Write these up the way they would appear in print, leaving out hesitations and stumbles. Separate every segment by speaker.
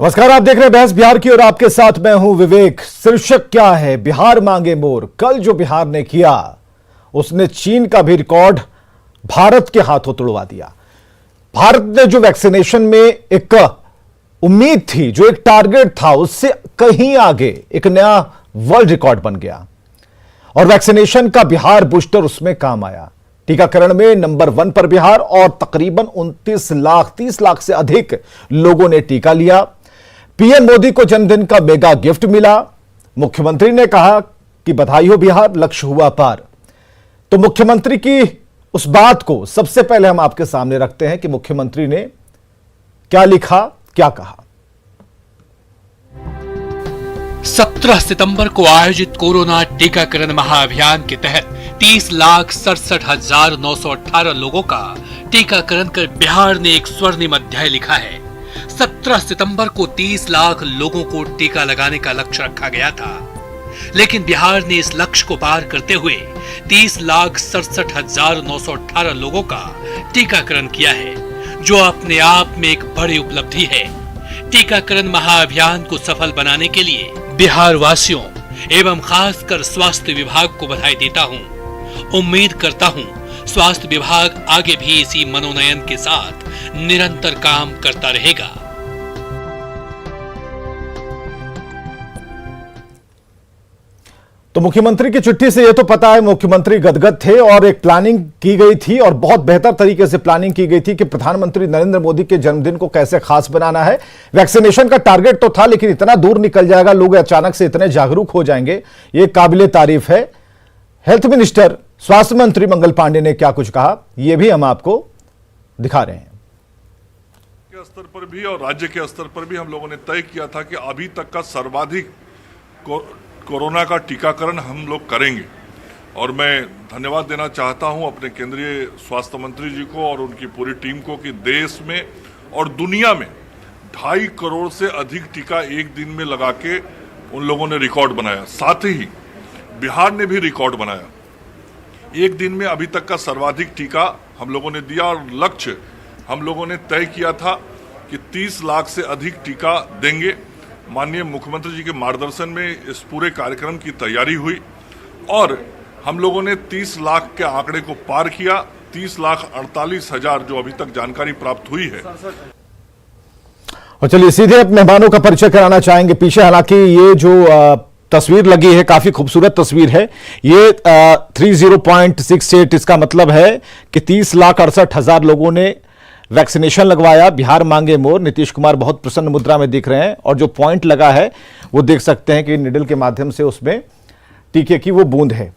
Speaker 1: नमस्कार, आप देख रहे हैं बहस बिहार की और आपके साथ मैं हूं विवेक। शीर्षक क्या है? बिहार मांगे मोर। कल जो बिहार ने किया उसने चीन का भी रिकॉर्ड भारत के हाथों तोड़वा दिया। भारत ने जो वैक्सीनेशन में एक उम्मीद थी, जो एक टारगेट था, उससे कहीं आगे एक नया वर्ल्ड रिकॉर्ड बन गया और वैक्सीनेशन का बिहार बूस्टर उसमें काम आया। टीकाकरण में नंबर 1 पर बिहार और तकरीबन 30 लाख से अधिक लोगों ने टीका लिया। पीएम मोदी को जन्मदिन का मेगा गिफ्ट मिला। मुख्यमंत्री ने कहा कि बधाई हो बिहार, लक्ष्य हुआ पार। तो मुख्यमंत्री की उस बात को सबसे पहले हम आपके सामने रखते हैं कि मुख्यमंत्री ने क्या लिखा, क्या कहा।
Speaker 2: 17 सितंबर को आयोजित कोरोना टीकाकरण महाअभियान के तहत 30,67,918 लोगों का टीकाकरण कर बिहार ने एक स्वर्णिम अध्याय लिखा है। 17 सितंबर को 30 लाख लोगों को टीका लगाने का लक्ष्य रखा गया था, लेकिन बिहार ने इस लक्ष्य को पार करते हुए 30,67,918 लोगों का टीकाकरण किया है, जो अपने आप में एक बड़ी उपलब्धि है। टीकाकरण महाअभियान को सफल बनाने के लिए बिहार वासियों एवं खासकर स्वास्थ्य विभाग को बधाई देता हूं। उम्मीद करता हूं स्वास्थ्य विभाग आगे भी इसी मनोनयन के साथ निरंतर काम करता रहेगा।
Speaker 1: तो मुख्यमंत्री की चिट्ठी से यह तो पता है मुख्यमंत्री गदगद थे और एक प्लानिंग की गई थी और बहुत बेहतर तरीके से प्लानिंग की गई थी कि प्रधानमंत्री नरेंद्र मोदी के जन्मदिन को कैसे खास बनाना है। वैक्सीनेशन का टारगेट तो था, लेकिन इतना दूर निकल जाएगा, लोग अचानक से इतने जागरूक हो जाएंगे, ये काबिले तारीफ है। हेल्थ मिनिस्टर, स्वास्थ्य मंत्री मंगल पांडे ने क्या कुछ कहा, यह भी हम आपको दिखा रहे हैं।
Speaker 3: स्तर पर भी और राज्य के स्तर पर भी हम लोगों ने तय किया था कि अभी तक का सर्वाधिक कोरोना का टीकाकरण हम लोग करेंगे। और मैं धन्यवाद देना चाहता हूं अपने केंद्रीय स्वास्थ्य मंत्री जी को और उनकी पूरी टीम को कि देश में और दुनिया में 2.5 करोड़ से अधिक टीका एक दिन में लगा के उन लोगों ने रिकॉर्ड बनाया। साथ ही बिहार ने भी रिकॉर्ड बनाया। एक दिन में अभी तक का सर्वाधिक टीका हम लोगों ने दिया और लक्ष्य हम लोगों ने तय किया था कि 30 लाख से अधिक टीका देंगे। माननीय मुख्यमंत्री जी के मार्गदर्शन में इस पूरे कार्यक्रम की तैयारी हुई और हम लोगों ने 30 लाख के आंकड़े को पार किया। 30,48,000 जो अभी तक जानकारी प्राप्त हुई है।
Speaker 1: और चलिए सीधे अब मेहमानों का परिचय कराना चाहेंगे। पीछे हालांकि ये जो तस्वीर लगी है, काफी खूबसूरत तस्वीर है। ये 30.68, इसका मतलब है कि 30,68,000 लोगों ने वैक्सीनेशन लगवाया। बिहार मांगे मोर। नीतीश कुमार बहुत प्रसन्न मुद्रा में दिख रहे हैं और जो पॉइंट लगा है वो देख सकते हैं कि निडल के माध्यम से उसमें टीके की वो बूंद है।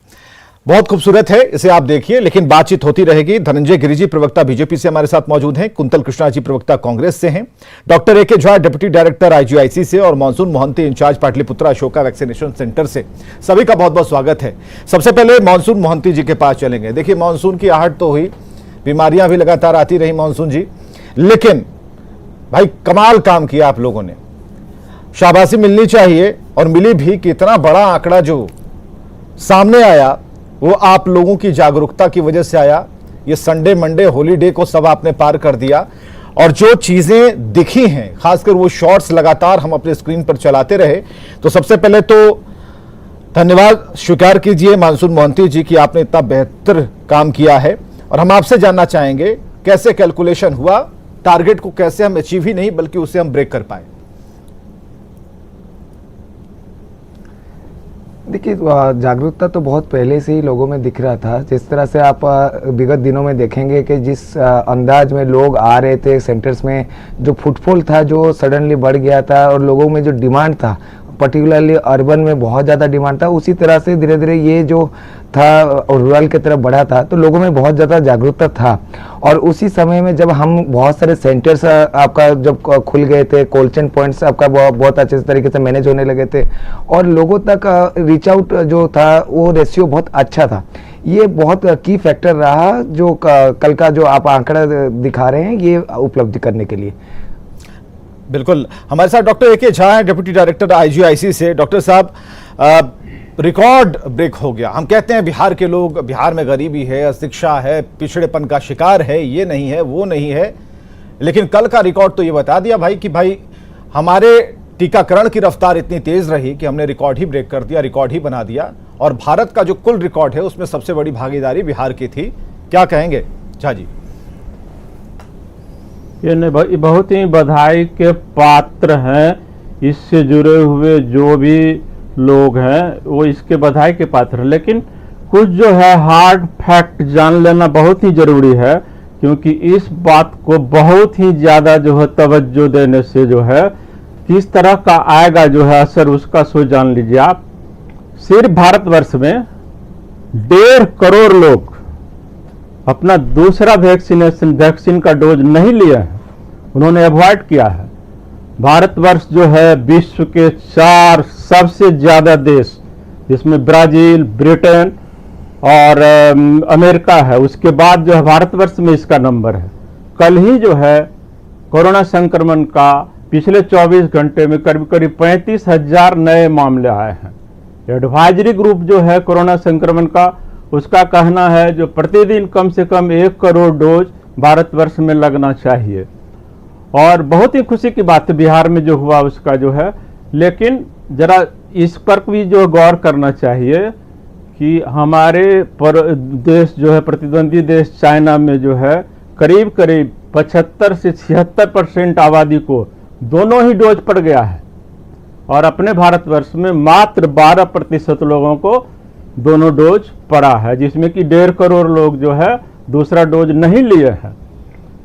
Speaker 1: बहुत खूबसूरत है, इसे आप देखिए। लेकिन बातचीत होती रहेगी। धनंजय गिरि जी प्रवक्ता बीजेपी से हमारे साथ मौजूद हैं, कुंतल कृष्णा जी प्रवक्ता कांग्रेस से हैं, डॉक्टर ए के झा डिप्टी डायरेक्टर आईजीआईसी से और Mansoon Mohanty in charge Pataliputra Ashoka vaccination centre से। सभी का बहुत बहुत स्वागत है। सबसे पहले मानसून मोहंती जी के पास चलेंगे। देखिए, मानसून की आहट तो हुई, बीमारियां भी लगातार आती रही मानसून जी, लेकिन भाई कमाल काम किया आप लोगों ने। शाबाशी मिलनी चाहिए और मिली भी कि इतना बड़ा आंकड़ा जो सामने आया वो आप लोगों की जागरूकता की वजह से आया। ये संडे मंडे हॉलीडे को सब आपने पार कर दिया और जो चीजें दिखी हैं, खासकर वो शॉर्ट्स लगातार हम अपने स्क्रीन पर चलाते रहे। तो सबसे पहले तो धन्यवाद स्वीकार कीजिए मानसून मोहंती जी की, आपने इतना बेहतर काम किया है। और हम आपसे जानना चाहेंगे कैसे कैलकुलेशन हुआ, टारगेट को कैसे हम अचीव ही नहीं बल्कि उसे हम ब्रेक कर पाए।
Speaker 4: देखिए, जागरूकता तो बहुत पहले से ही लोगों में दिख रहा था। जिस तरह से आप विगत दिनों में देखेंगे कि जिस अंदाज में लोग आ रहे थे सेंटर्स में, जो फुटफॉल था जो सडनली बढ़ गया था और लोगों में जो डिमांड था, पर्टिकुलरली अर्बन में बहुत ज़्यादा डिमांड था, उसी तरह से धीरे धीरे ये जो था और रूरल की तरफ बढ़ा था, तो लोगों में बहुत ज़्यादा जागरूकता था। और उसी समय में जब हम बहुत सारे सेंटर्स आपका जब खुल गए थे, कोल्ड चेन पॉइंट्स आपका बहुत अच्छे तरीके से मैनेज होने लगे थे और लोगों तक रीच आउट जो था वो रेशियो बहुत अच्छा था। ये बहुत की फैक्टर रहा जो कल का जो आप आंकड़ा दिखा रहे हैं ये उपलब्धि करने के लिए।
Speaker 1: बिल्कुल, हमारे साथ डॉक्टर ए के झा हैं, डिप्टी डायरेक्टर आईजीआईसी से। डॉक्टर साहब, रिकॉर्ड ब्रेक हो गया। हम कहते हैं बिहार के लोग, बिहार में गरीबी है, अशिक्षा है, पिछड़ेपन का शिकार है, ये नहीं है, वो नहीं है, लेकिन कल का रिकॉर्ड तो ये बता दिया भाई कि भाई हमारे टीकाकरण की रफ्तार इतनी तेज रही कि हमने रिकॉर्ड ही ब्रेक कर दिया, रिकॉर्ड ही बना दिया, और भारत का जो कुल रिकॉर्ड है उसमें सबसे बड़ी भागीदारी बिहार की थी। क्या कहेंगे झा जी?
Speaker 5: ये बहुत ही बधाई के पात्र हैं। इससे जुड़े हुए जो भी लोग हैं वो इसके बधाई के पात्र हैं, लेकिन कुछ जो है हार्ड फैक्ट जान लेना बहुत ही जरूरी है, क्योंकि इस बात को बहुत ही ज्यादा जो है तवज्जो देने से जो है किस तरह का आएगा जो है असर, उसका सो जान लीजिए आप। सिर्फ भारतवर्ष में 1.5 करोड़ लोग अपना दूसरा वैक्सीन का डोज नहीं लिए हैं, उन्होंने अवॉइड किया है। भारतवर्ष जो है विश्व के 4 सबसे ज्यादा देश, जिसमें ब्राजील, ब्रिटेन और अमेरिका है, उसके बाद जो है भारतवर्ष में इसका नंबर है। कल ही जो है कोरोना संक्रमण का पिछले 24 घंटे में करीब करीब 35,000 नए मामले आए हैं। एडवाइजरी ग्रुप जो है कोरोना संक्रमण का, उसका कहना है जो प्रतिदिन कम से कम 1 करोड़ डोज भारतवर्ष में लगना चाहिए। और बहुत ही खुशी की बात है बिहार में जो हुआ उसका जो है, लेकिन जरा इस पर भी जो गौर करना चाहिए कि हमारे देश जो है प्रतिद्वंदी देश चाइना में जो है करीब करीब 75 से 76% आबादी को दोनों ही डोज पड़ गया है, और अपने भारतवर्ष में मात्र 12% लोगों को दोनों डोज पड़ा है, जिसमें कि 1.5 करोड़ लोग जो है दूसरा डोज नहीं लिए हैं।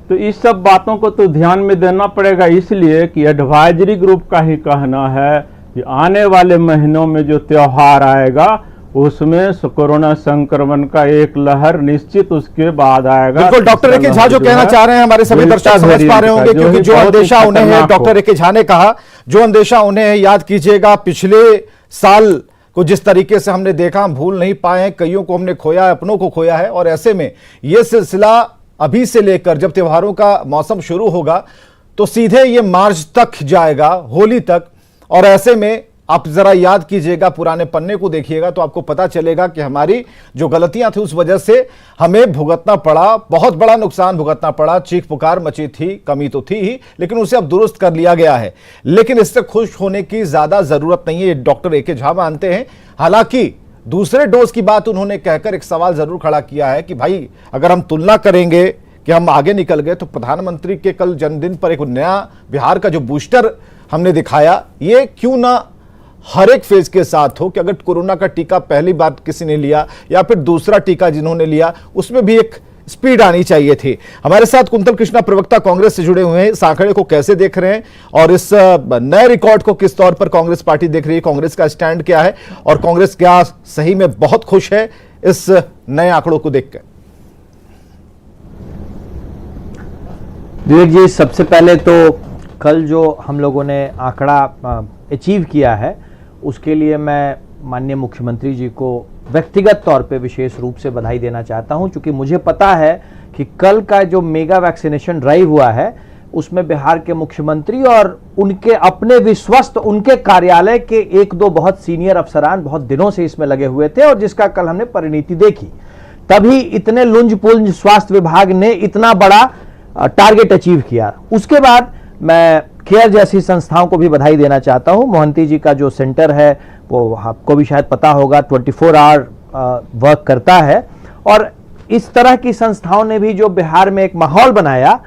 Speaker 5: तो इस सब बातों को तो ध्यान में देना पड़ेगा, इसलिए कि एडवाइजरी ग्रुप का ही कहना है कि आने वाले महीनों में जो त्योहार आएगा उसमें कोरोना संक्रमण का एक लहर निश्चित उसके बाद आएगा।
Speaker 1: बिल्कुल, डॉक्टर ए के झा जो कहना चाह रहे हैं हमारे सभी दर्शक समझ पा रहे होंगे, क्योंकि जो अंदेशा उन्हें है, डॉक्टर ए के झा ने कहा, जो अंदेशा उन्हें है, याद कीजिएगा पिछले साल को जिस तरीके से हमने देखा, हम भूल नहीं पाए हैं, कईयों को हमने खोया है, अपनों को खोया है, और ऐसे में यह सिलसिला अभी से लेकर जब त्योहारों का मौसम शुरू होगा तो सीधे ये मार्च तक जाएगा, होली तक। और ऐसे में आप जरा याद कीजिएगा, पुराने पन्ने को देखिएगा तो आपको पता चलेगा कि हमारी जो गलतियां थी उस वजह से हमें भुगतना पड़ा, बहुत बड़ा नुकसान भुगतना पड़ा, चीख पुकार मची थी, कमी तो थी ही, लेकिन उसे अब दुरुस्त कर लिया गया है। लेकिन इससे खुश होने की ज्यादा जरूरत नहीं है, डॉक्टर ए के झा मानते हैं। हालांकि दूसरे डोज की बात उन्होंने कहकर एक सवाल जरूर खड़ा किया है कि भाई अगर हम तुलना करेंगे कि हम आगे निकल गए, तो प्रधानमंत्री के कल जन्मदिन पर एक नया बिहार का जो बूस्टर हमने दिखाया, ये क्यों ना हर एक फेज के साथ हो कि अगर कोरोना का टीका पहली बार किसी ने लिया या फिर दूसरा टीका जिन्होंने लिया, उसमें भी एक स्पीड आनी चाहिए थी। हमारे साथ कुंतल कृष्णा प्रवक्ता कांग्रेस से जुड़े हुए हैं। इस आंकड़े को कैसे देख रहे हैं और इस नए रिकॉर्ड को किस तौर पर कांग्रेस पार्टी देख रही है, कांग्रेस का स्टैंड क्या है, और कांग्रेस क्या सही में बहुत खुश है इस नए आंकड़ों को देखकर?
Speaker 6: विवेक जी, सबसे पहले तो कल जो हम लोगों ने आंकड़ा अचीव किया है उसके लिए मैं माननीय मुख्यमंत्री जी को व्यक्तिगत तौर पे विशेष रूप से बधाई देना चाहता हूं, क्योंकि मुझे पता है कि कल का जो मेगा वैक्सीनेशन ड्राइव हुआ है उसमें बिहार के मुख्यमंत्री और उनके अपने विश्वस्त, उनके कार्यालय के 1-2 बहुत सीनियर अफसरान बहुत दिनों से इसमें लगे हुए थे, और जिसका कल हमने परिणति देखी। तभी इतने लुंज पुंज स्वास्थ्य विभाग ने इतना बड़ा टारगेट अचीव किया। उसके बाद मैं केयर जैसी संस्थाओं को भी बधाई देना चाहता हूं। मोहंती जी का जो सेंटर है वो आपको भी शायद पता होगा 24 आवर वर्क करता है, और इस तरह की संस्थाओं ने भी जो बिहार में एक माहौल बनाया,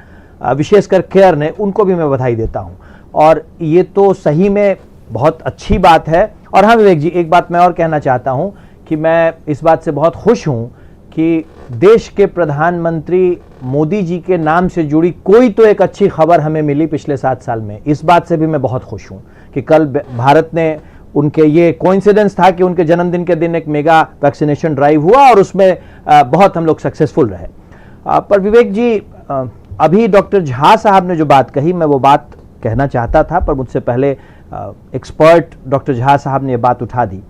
Speaker 6: विशेषकर केयर ने, उनको भी मैं बधाई देता हूं। और ये तो सही में बहुत अच्छी बात है। और हाँ विवेक जी, एक बात मैं और कहना चाहता हूं कि मैं इस बात से बहुत खुश हूं कि देश के प्रधानमंत्री मोदी जी के नाम से जुड़ी कोई तो एक अच्छी खबर हमें मिली पिछले 7 साल में। इस बात से भी मैं बहुत खुश हूं कि कल भारत ने, उनके ये कोइंसिडेंस था कि उनके जन्मदिन के दिन एक मेगा वैक्सीनेशन ड्राइव हुआ और उसमें बहुत हम लोग सक्सेसफुल रहे। पर विवेक जी, अभी डॉक्टर झा साहब ने जो बात कही, मैं वो बात कहना चाहता था, पर मुझसे पहले एक्सपर्ट डॉक्टर झा साहब ने ये बात उठा दी।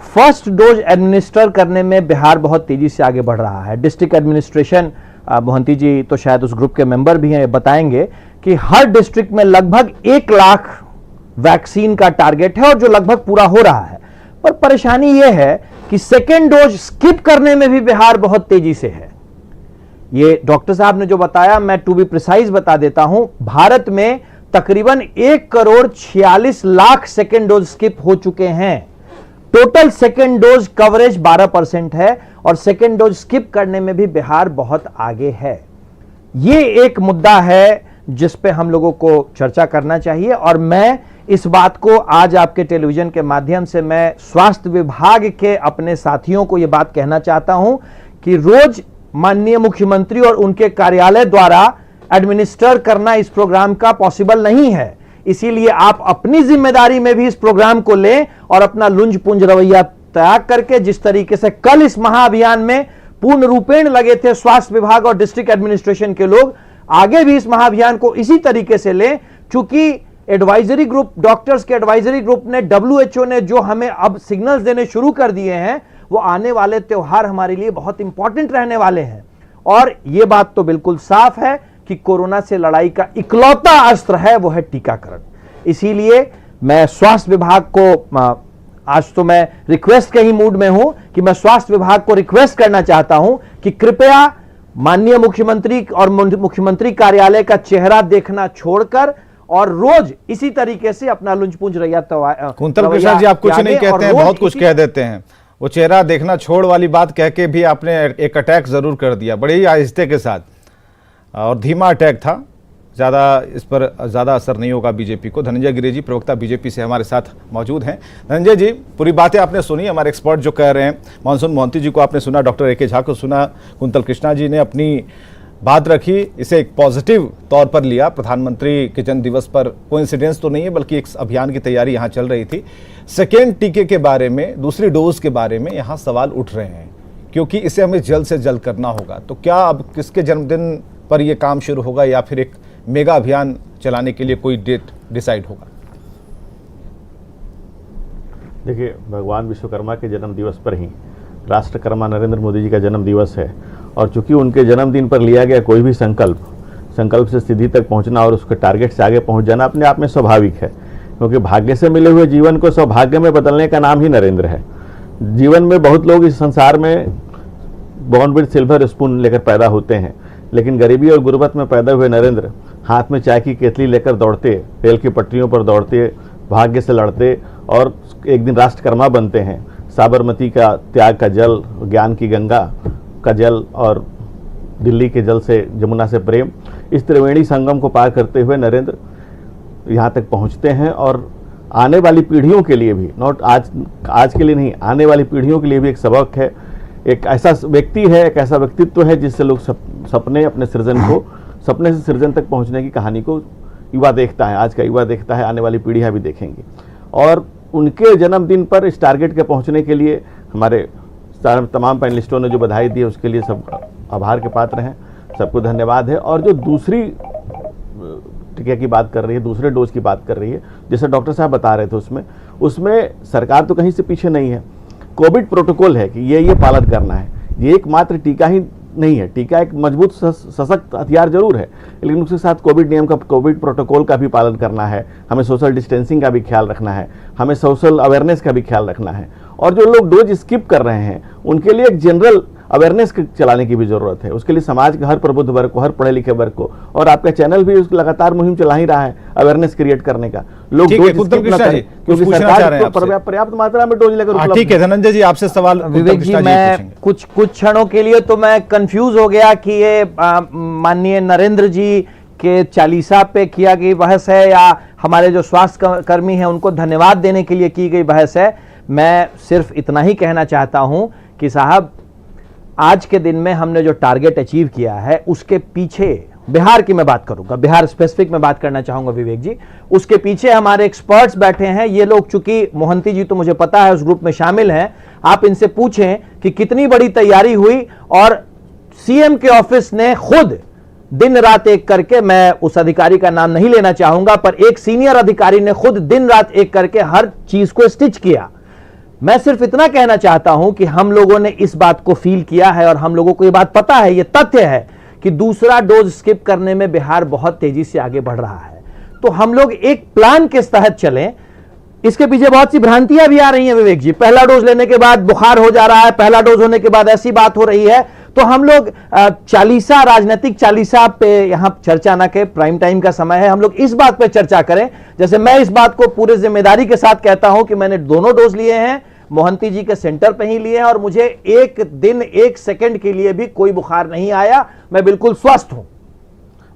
Speaker 6: फर्स्ट डोज एडमिनिस्टर करने में बिहार बहुत तेजी से आगे बढ़ रहा है। डिस्ट्रिक्ट एडमिनिस्ट्रेशन, मोहंती जी तो शायद उस ग्रुप के मेंबर भी हैं, बताएंगे कि हर डिस्ट्रिक्ट में लगभग 1 लाख वैक्सीन का टारगेट है और जो लगभग पूरा हो रहा है। पर परेशानी यह है कि सेकेंड डोज स्किप करने में भी बिहार बहुत तेजी से है। ये डॉक्टर साहब ने जो बताया, मैं टू बी प्रिसाइज बता देता हूं, भारत में तकरीबन 1,46,00,000 सेकेंड डोज स्किप हो चुके हैं। टोटल सेकेंड डोज कवरेज 12% है और सेकेंड डोज स्किप करने में भी बिहार बहुत आगे है। ये एक मुद्दा है जिस पे हम लोगों को चर्चा करना चाहिए और मैं इस बात को आज आपके टेलीविजन के माध्यम से मैं स्वास्थ्य विभाग के अपने साथियों को यह बात कहना चाहता हूं कि रोज माननीय मुख्यमंत्री और उनके कार्यालय द्वारा एडमिनिस्टर करना इस प्रोग्राम का पॉसिबल नहीं है। इसीलिए आप अपनी जिम्मेदारी में भी इस प्रोग्राम को लें और अपना लुंज पुंज रवैया त्याग करके जिस तरीके से कल इस महाअभियान में पूर्ण रूपेण लगे थे स्वास्थ्य विभाग और डिस्ट्रिक्ट एडमिनिस्ट्रेशन के लोग, आगे भी इस महाअभियान को इसी तरीके से लें। चूंकि एडवाइजरी ग्रुप, डॉक्टर्स के एडवाइजरी ग्रुप ने, WHO ने जो हमें अब सिग्नल्स देने शुरू कर दिए हैं, वो आने वाले त्योहार हमारे लिए बहुत इंपॉर्टेंट रहने वाले हैं। और यह बात तो बिल्कुल साफ है कि कोरोना से लड़ाई का इकलौता अस्त्र है वो है टीकाकरण। इसीलिए मैं स्वास्थ्य विभाग को आज तो मैं रिक्वेस्ट के ही मूड में हूं कि मैं स्वास्थ्य विभाग को रिक्वेस्ट करना चाहता हूं कि कृपया माननीय मुख्यमंत्री और मुख्यमंत्री कार्यालय का चेहरा देखना छोड़कर और रोज इसी तरीके से अपना लुंजपुंज रवैया
Speaker 1: कुंतल कृष्णा जी, आप कुछ नहीं कहते हैं, बहुत कुछ कह देते हैं। वो चेहरा देखना छोड़ वाली बात कह के भी आपने एक अटैक जरूर कर दिया, बड़े ही आहिस्ते के साथ और धीमा अटैक था। ज़्यादा इस पर ज़्यादा असर नहीं होगा बीजेपी को। धनंजय गिरि जी, प्रवक्ता बीजेपी से हमारे साथ मौजूद हैं। धनंजय जी, पूरी बातें आपने सुनी, हमारे एक्सपर्ट जो कह रहे हैं, मानसून मोहंती जी को आपने सुना, डॉक्टर AK झा को सुना, कुंतल कृष्णा जी ने अपनी बात रखी, इसे एक पॉजिटिव तौर पर लिया। प्रधानमंत्री के जन्म दिवस पर कोइंसिडेंस तो नहीं है, बल्कि एक अभियान की तैयारी यहाँ चल रही थी। सेकेंड टीके के बारे में, दूसरी डोज के बारे में यहाँ सवाल उठ रहे हैं क्योंकि इसे हमें जल्द से जल्द करना होगा। तो क्या अब किसके जन्मदिन पर यह काम शुरू होगा या फिर एक मेगा अभियान चलाने के लिए कोई डेट डिसाइड होगा?
Speaker 7: देखिए, भगवान विश्वकर्मा के जन्म दिवस पर ही राष्ट्रकर्मा नरेंद्र मोदी जी का जन्म दिवस है और चूंकि उनके जन्मदिन पर लिया गया कोई भी संकल्प से सिद्धि तक पहुंचना और उसके टारगेट से आगे पहुंच जाना अपने आप में स्वाभाविक है, क्योंकि भाग्य से मिले हुए जीवन को सौभाग्य में बदलने का नाम ही नरेंद्र है। जीवन में बहुत लोग इस संसार में बॉर्न विद सिल्वर स्पून लेकर पैदा होते हैं, लेकिन गरीबी और गुर्बत में पैदा हुए नरेंद्र हाथ में चाय की केतली लेकर दौड़ते, रेल की पटरियों पर दौड़ते, भाग्य से लड़ते और एक दिन राष्ट्रकर्मा बनते हैं। साबरमती का त्याग का जल, ज्ञान की गंगा का जल और दिल्ली के जल से, जमुना से प्रेम, इस त्रिवेणी संगम को पार करते हुए नरेंद्र यहाँ तक पहुँचते हैं और आने वाली पीढ़ियों के लिए भी, नॉट आज के लिए नहीं, आने वाली पीढ़ियों के लिए भी एक सबक है। एक ऐसा व्यक्ति है, एक ऐसा व्यक्तित्व है जिससे लोग सपने, अपने सृजन को, सपने से सृजन तक पहुंचने की कहानी को युवा देखता है, आज का युवा देखता है, आने वाली पीढ़ियां भी देखेंगी। और उनके जन्मदिन पर इस टारगेट के पहुंचने के लिए हमारे तमाम पैनलिस्टों ने जो बधाई दी है उसके लिए सब आभार के पात्र हैं, सबको धन्यवाद है। और जो दूसरी टीके की बात कर रही है, दूसरे डोज की बात कर रही है, जैसे डॉक्टर साहब बता रहे थे, उसमें सरकार तो कहीं से पीछे नहीं है। कोविड प्रोटोकॉल है कि ये पालन करना है। ये एकमात्र टीका ही नहीं है, टीका एक मजबूत सशक्त हथियार जरूर है, लेकिन उसके साथ कोविड नियम का, कोविड प्रोटोकॉल का भी पालन करना है। हमें सोशल डिस्टेंसिंग का भी ख्याल रखना है, हमें सोशल अवेयरनेस का भी ख्याल रखना है। और जो लोग डोज स्किप कर रहे हैं उनके लिए एक जनरल अवेयरनेस चलाने की भी जरूरत है। उसके लिए समाज के हर प्रबुद्ध वर्ग को, हर पढ़े लिखे वर्ग को, और आपका चैनल भी उसकी लगातार मुहिम चला ही रहा है अवेयरनेस क्रिएट करने का। लोग डोज स्किप न करें क्योंकि सरकार तो पर्याप्त मात्रा में डोज लेकर।
Speaker 1: ठीक है धनंजय जी, आपसे सवाल।
Speaker 6: विवेक जी, मैं कुछ क्षणों के लिए तो मैं कंफ्यूज हो गया कि ये माननीय नरेंद्र जी के चालीसा पे किया गई बहस है या हमारे जो स्वास्थ्य कर्मी हैं उनको धन्यवाद देने के लिए की गई बहस है। मैं सिर्फ इतना ही कहना चाहता हूं कि साहब, आज के दिन में हमने जो टारगेट अचीव किया है उसके पीछे, बिहार की मैं बात करूंगा, बिहार स्पेसिफिक में बात करना चाहूंगा विवेक जी, उसके पीछे हमारे एक्सपर्ट्स बैठे हैं। ये लोग, चूंकि मोहंती जी तो मुझे पता है उस ग्रुप में शामिल हैं, आप इनसे पूछें कि कितनी बड़ी तैयारी हुई। और सीएम के ऑफिस ने खुद दिन रात एक करके, मैं उस अधिकारी का नाम नहीं लेना चाहूंगा, पर एक सीनियर अधिकारी ने खुद दिन रात एक करके हर चीज को स्टिच किया। मैं सिर्फ इतना कहना चाहता हूं कि हम लोगों ने इस बात को फील किया है और हम लोगों को यह बात पता है, यह तथ्य है कि दूसरा डोज स्किप करने में बिहार बहुत तेजी से आगे बढ़ रहा है। तो हम लोग एक प्लान के तहत चलें। इसके पीछे बहुत सी भ्रांतियां भी आ रही हैं विवेक जी। पहला डोज लेने के बाद बुखार हो जा रहा है, पहला डोज होने के बाद ऐसी बात हो रही है, तो हम लोग चालीसा, राजनीतिक चालीसा पे यहाँ चर्चा ना के, प्राइम टाइम का समय है, हम लोग इस बात पे चर्चा करें। जैसे मैं इस बात को पूरे जिम्मेदारी के साथ कहता हूं कि मैंने दोनों डोज लिए हैं, मोहंती जी के सेंटर पे ही लिए हैं, और मुझे एक दिन 1 सेकंड के लिए भी कोई बुखार नहीं आया, मैं बिल्कुल स्वस्थ हूं।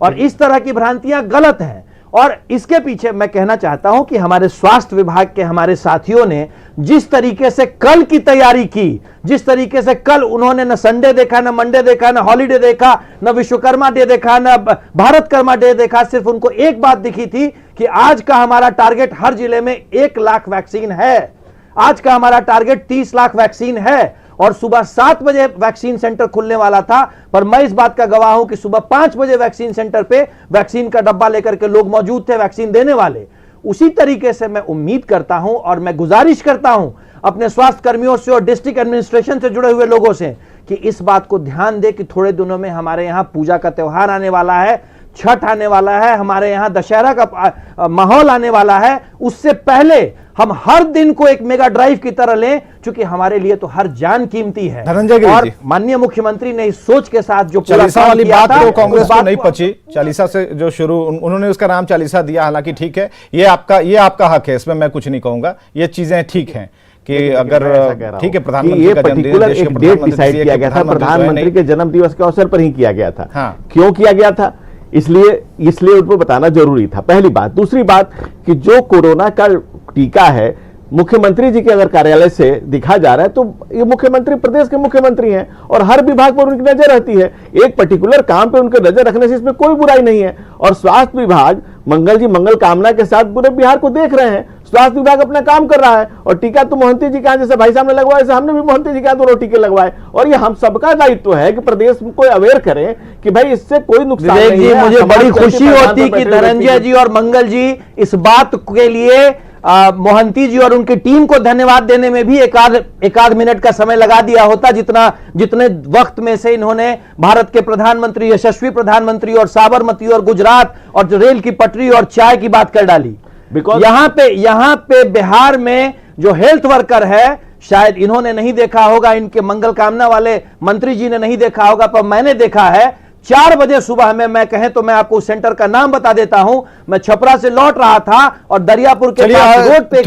Speaker 6: और इस तरह की भ्रांतियां गलत हैं। और इसके पीछे मैं कहना चाहता हूं कि हमारे स्वास्थ्य विभाग के हमारे साथियों ने जिस तरीके से कल की तैयारी की, जिस तरीके से कल उन्होंने न संडे देखा, न मंडे देखा, न हॉलीडे देखा, न विश्वकर्मा डे देखा, न भारत कर्मा डे देखा, सिर्फ उनको एक बात दिखी थी कि आज का हमारा टारगेट हर जिले में 1 लाख वैक्सीन है, आज का हमारा टारगेट 30 लाख वैक्सीन है। और सुबह 7 बजे वैक्सीन सेंटर खुलने वाला था, पर मैं इस बात का गवाह हूं कि सुबह 5 बजे वैक्सीन सेंटर पे वैक्सीन का डब्बा लेकर के लोग मौजूद थे वैक्सीन देने वाले। उसी तरीके से मैं उम्मीद करता हूं और मैं गुजारिश करता हूं अपने स्वास्थ्य कर्मियों से और डिस्ट्रिक्ट एडमिनिस्ट्रेशन से जुड़े हुए लोगों से कि इस बात को ध्यान दे कि थोड़े दिनों में हमारे यहां पूजा का त्योहार आने वाला है, छठ आने वाला है, हमारे यहां दशहरा का माहौल आने वाला है। उससे पहले हम हर दिन को एक मेगा ड्राइव की तरह लें, क्योंकि हमारे लिए तो हर जान कीमती है।
Speaker 1: धनंजय गिरी
Speaker 6: और
Speaker 1: जी,
Speaker 6: माननीय मुख्यमंत्री ने इस सोच के साथ जो
Speaker 1: चालीसा वाली बात तो कांग्रेस
Speaker 6: उस
Speaker 1: को
Speaker 6: बात
Speaker 1: नहीं पची, चालीसा से जो शुरू उन्होंने उसका नाम चालीसा दिया, हालांकि ठीक है, ये आपका हक है, इसमें मैं कुछ नहीं कहूंगा, ये चीजें ठीक हैं कि अगर ठीक है प्रधानमंत्री
Speaker 7: ये
Speaker 1: का जन्मदिन,
Speaker 7: पर्टिकुलर
Speaker 1: देश के
Speaker 7: एक डेट
Speaker 1: प्रधानमंत्री
Speaker 7: डिसाइड
Speaker 1: से
Speaker 7: किया
Speaker 1: कि
Speaker 7: गया था,
Speaker 1: प्रधानमंत्री
Speaker 7: प्रधानमंत्री के जन्म दिवस के अवसर पर ही किया गया था।
Speaker 1: हाँ।
Speaker 7: क्यों किया गया था, इसलिए उनको बताना जरूरी था, पहली बात। दूसरी बात कि जो कोरोना का टीका है, मुख्यमंत्री जी के अगर कार्यालय से दिखा जा रहा है, तो ये मुख्यमंत्री प्रदेश के मुख्यमंत्री हैं और हर विभाग पर उनकी नजर रहती है। एक पर्टिकुलर काम पे उनकी नजर रखने से इसमें कोई बुराई नहीं है। और स्वास्थ्य विभाग मंगल जी मंगल कामना के साथ पूरे बिहार को देख रहे हैं, स्वास्थ्य विभाग अपना काम कर रहा है। और टीका तो मोहंती जी का, जैसे भाई साहब ने लगवाया, जैसे हमने भी मोहंती जी का 2 टीके लगवाए। और ये हम सबका दायित्व है कि प्रदेश को अवेयर करें कि भाई इससे कोई नुकसान नहीं है।
Speaker 6: मुझे बड़ी खुशी होती कि धनंजय जी और मंगल जी इस बात के लिए मोहंती जी और उनकी टीम को धन्यवाद देने में भी एक आध मिनट का समय लगा दिया होता, जितने वक्त में से इन्होंने भारत के प्रधानमंत्री, यशस्वी प्रधानमंत्री और साबरमती और गुजरात और रेल की पटरी और चाय की बात कर डाली। यहां पे बिहार में जो हेल्थ वर्कर है, शायद इन्होंने नहीं देखा होगा, इनके मंगल कामना वाले मंत्री जी ने नहीं देखा होगा, पर मैंने देखा है 4 बजे सुबह में, मैं कहें तो मैं आपको सेंटर का नाम बता देता हूं, मैं छपरा से लौट रहा था और दरियापुर के रोड पे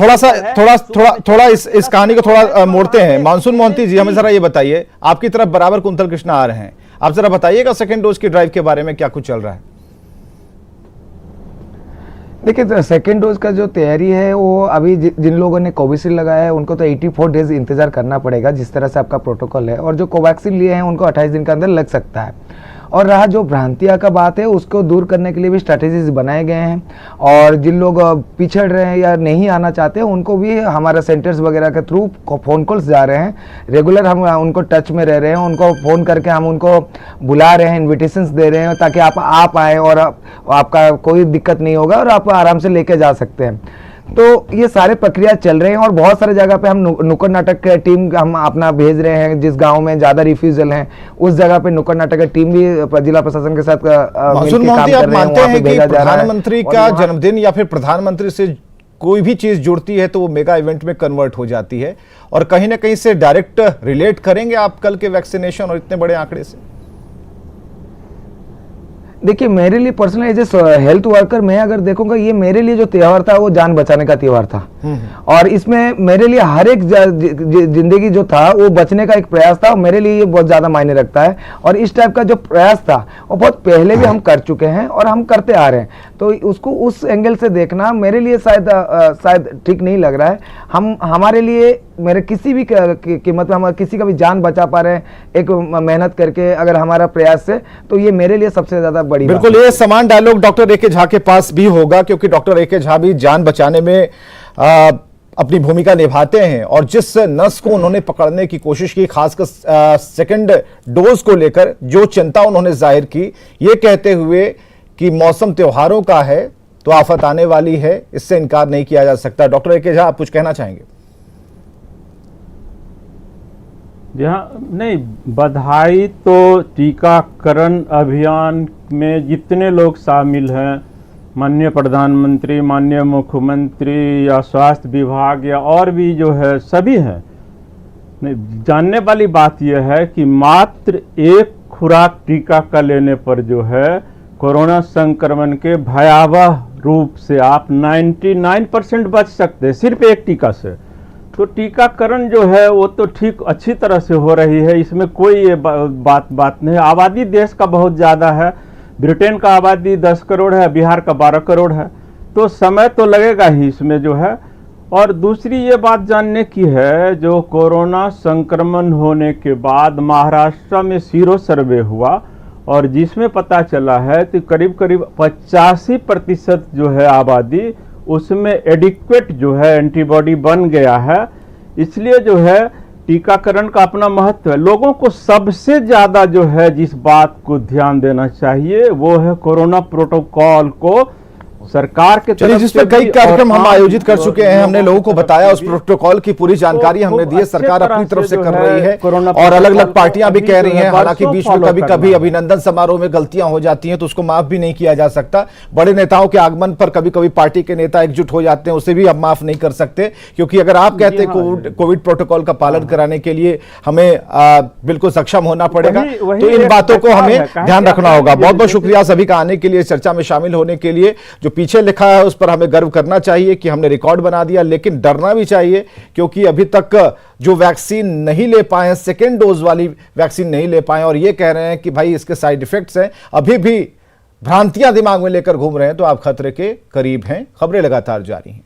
Speaker 1: थोड़ा इस कहानी को थोड़ा मोड़ते हैं। मानसून मोहंती जी, हमें जरा ये बताइए, आपकी तरफ बराबर कुंतल कृष्णा आ रहे हैं, आप जरा बताइएगा सेकंड डोज की ड्राइव के बारे में क्या कुछ चल रहा है।
Speaker 4: देखिए, सेकेंड डोज का जो तैयारी है वो अभी जिन लोगों ने कोविशील्ड लगाया है उनको तो 84 डेज इंतजार करना पड़ेगा, जिस तरह से आपका प्रोटोकॉल है। और जो कोवैक्सीन लिए हैं उनको 28 दिन के अंदर लग सकता है। और रहा जो भ्रांतियाँ का बात है, उसको दूर करने के लिए भी स्ट्रैटेजीज बनाए गए हैं। और जिन लोग पिछड़ रहे हैं या नहीं आना चाहते हैं, उनको भी हमारा सेंटर्स वगैरह के थ्रू फ़ोन कॉल्स जा रहे हैं। रेगुलर हम उनको टच में रह रहे हैं, उनको फ़ोन करके हम उनको बुला रहे हैं, इन्विटेशंस दे रहे हैं, ताकि आप आएँ और आपका कोई दिक्कत नहीं होगा और आप आराम से लेके जा सकते हैं। तो ये सारे प्रक्रिया चल रहे हैं और बहुत सारे जगह पे हम नुक्कड़ नाटक की टीम हम अपना भेज रहे हैं। जिस गांव में ज्यादा रिफ्यूजल है उस जगह पे नुक्कड़ नाटक की टीम भी जिला प्रशासन के साथ
Speaker 1: मानसून मोहंती, आप मानते हैं कि प्रधानमंत्री का जन्मदिन या फिर प्रधानमंत्री से कोई भी चीज जुड़ती है तो वो मेगा इवेंट में कन्वर्ट हो जाती है, और कहीं ना कहीं से डायरेक्ट रिलेट करेंगे आप कल के वैक्सीनेशन और इतने बड़े आंकड़े से?
Speaker 4: देखिए, मेरे लिए personal as a health worker मैं अगर देखूंगा, ये मेरे लिए जो त्योहार था वो जान बचाने का त्योहार था। और इसमें मेरे लिए हर एक जिंदगी जो था वो बचने का एक प्रयास था, और मेरे लिए ये बहुत ज्यादा मायने रखता है। और इस टाइप का जो प्रयास था वो बहुत पहले भी हम कर चुके हैं और हम करते आ रहे हैं, तो उसको उस एंगल से देखना मेरे लिए शायद ठीक नहीं लग रहा है। हमारे लिए मेरे किसी भी कीमत में हम किसी का भी जान बचा पा रहे हैं एक मेहनत करके, अगर हमारा प्रयास से, तो ये मेरे लिए सबसे ज्यादा बड़ी
Speaker 1: बिल्कुल ये समान डायलॉग डॉक्टर ए.के. झा के पास भी होगा, क्योंकि डॉक्टर ए.के. झा भी जान बचाने में अपनी भूमिका निभाते हैं। और जिस नस को उन्होंने पकड़ने की कोशिश की, खासकर सेकंड डोज को लेकर जो चिंता उन्होंने जाहिर की, ये कहते हुए कि मौसम त्योहारों का है तो आफत आने वाली है, इससे इनकार नहीं किया जा सकता। Doctor A K. झा, आप कुछ कहना चाहेंगे?
Speaker 5: नहीं, बधाई तो टीकाकरण अभियान में जितने लोग शामिल हैं, माननीय प्रधानमंत्री, माननीय मुख्यमंत्री या स्वास्थ्य विभाग या और भी जो है सभी हैं, नहीं, जानने वाली बात यह है कि मात्र एक खुराक टीका का लेने पर जो है कोरोना संक्रमण के भयावह रूप से आप 99% बच सकते हैं सिर्फ एक टीका से। तो टीकाकरण जो है वो तो ठीक अच्छी तरह से हो रही है, इसमें कोई ये बात नहीं। आबादी देश का बहुत ज़्यादा है, ब्रिटेन का आबादी 10 करोड़ है, बिहार का 12 करोड़ है, तो समय तो लगेगा ही इसमें जो है। और दूसरी ये बात जानने की है, जो कोरोना संक्रमण होने के बाद महाराष्ट्र में सीरो सर्वे हुआ और जिसमें पता चला है कि करीब करीब 85% जो है आबादी उसमें एडिक्वेट जो है एंटीबॉडी बन गया है। इसलिए जो है टीकाकरण का अपना महत्व है। लोगों को सबसे ज़्यादा जो है जिस बात को ध्यान देना चाहिए वो है कोरोना प्रोटोकॉल को सरकार के
Speaker 1: चलिए, जिस पर कई कार्यक्रम हम आयोजित कर चुके हैं, हमने लोगों को बताया, उस प्रोटोकॉल की पूरी जानकारी हमने दी है। सरकार अपनी तरफ से कर रही है और अलग अलग पार्टियां भी कह रही हैं। हालांकि बीच में कभी कभी अभिनंदन समारोह में गलतियां हो जाती हैं तो उसको माफ भी नहीं किया जा सकता। बड़े नेताओं के आगमन पर कभी कभी पार्टी के नेता एकजुट हो जाते हैं, उसे भी हम माफ नहीं कर सकते, क्योंकि अगर आप कहते हैं कोविड प्रोटोकॉल का पालन कराने के लिए हमें बिल्कुल सक्षम होना पड़ेगा, तो इन बातों को हमें ध्यान रखना होगा। बहुत बहुत शुक्रिया सभी का आने के लिए, चर्चा में शामिल होने के लिए। जो पीछे लिखा है उस पर हमें गर्व करना चाहिए कि हमने रिकॉर्ड बना दिया, लेकिन डरना भी चाहिए, क्योंकि अभी तक जो वैक्सीन नहीं ले पाए हैं, सेकेंड डोज वाली वैक्सीन नहीं ले पाए और ये कह रहे हैं कि भाई इसके साइड इफेक्ट्स हैं, अभी भी भ्रांतियां दिमाग में लेकर घूम रहे हैं, तो आप खतरे के करीब हैं। खबरें लगातार जारी हैं।